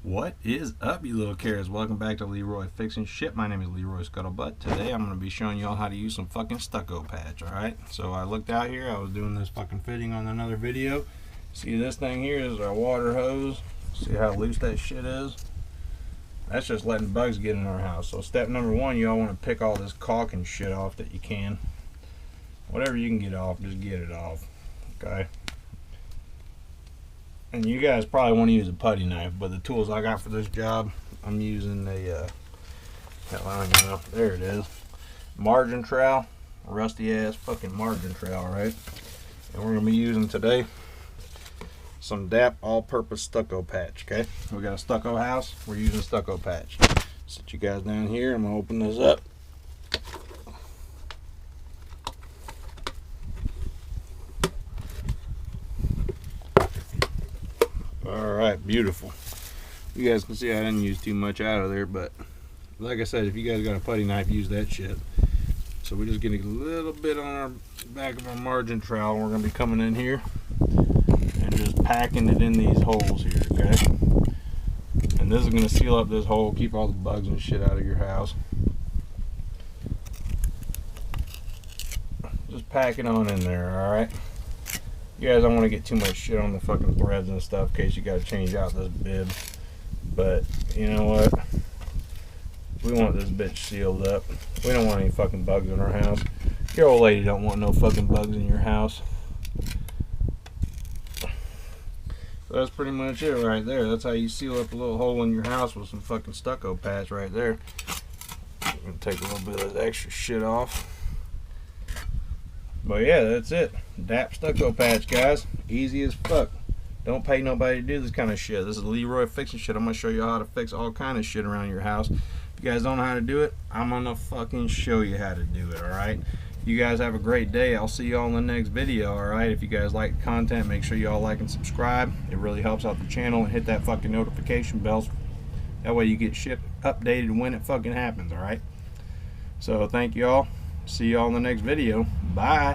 What is up, you little carrots? Welcome back to Leroy Fixing Shit. My name is Leroy Scuttlebutt. Today I'm going to be showing y'all how to use some fucking stucco patch, alright? So I looked out here, I was doing this fucking fitting on another video. See this thing here is our water hose. See how loose that shit is? That's just letting bugs get in our house. So step number one, y'all want to pick all this caulk and shit off that you can. Whatever you can get off, just get it off, okay? And you guys probably want to use a putty knife, but the tools I got for this job, I'm using a, hell, I don't even know, there it is, margin trowel, rusty ass fucking margin trowel, right? And we're going to be using today some DAP all-purpose stucco patch, okay? We got a stucco house, we're using stucco patch. Sit you guys down here, I'm going to open this up. Alright, beautiful. You guys can see I didn't use too much out of there, but like I said, if you guys got a putty knife, use that shit. So we're just getting a little bit on our back of our margin trowel. We're going to be coming in here and just packing it in these holes here, okay? And this is going to seal up this hole, keep all the bugs and shit out of your house. Just pack it on in there, alright? You guys don't want to get too much shit on the fucking threads and stuff in case you got to change out this bib. But you know what? We want this bitch sealed up. We don't want any fucking bugs in our house. Your old lady don't want no fucking bugs in your house. So that's pretty much it right there. That's how you seal up a little hole in your house with some fucking stucco patch right there. I'm gonna take a little bit of that extra shit off. But yeah, that's it. DAP stucco patch, guys. Easy as fuck. Don't pay nobody to do this kind of shit. This is Leroy Fixing Shit. I'm going to show you how to fix all kind of shit around your house. If you guys don't know how to do it, I'm going to fucking show you how to do it, alright? You guys have a great day. I'll see y'all in the next video, alright? If you guys like the content, make sure y'all like and subscribe. It really helps out the channel. And hit that fucking notification bells. That way you get shit updated when it fucking happens, alright? So thank y'all. See y'all in the next video. Bye.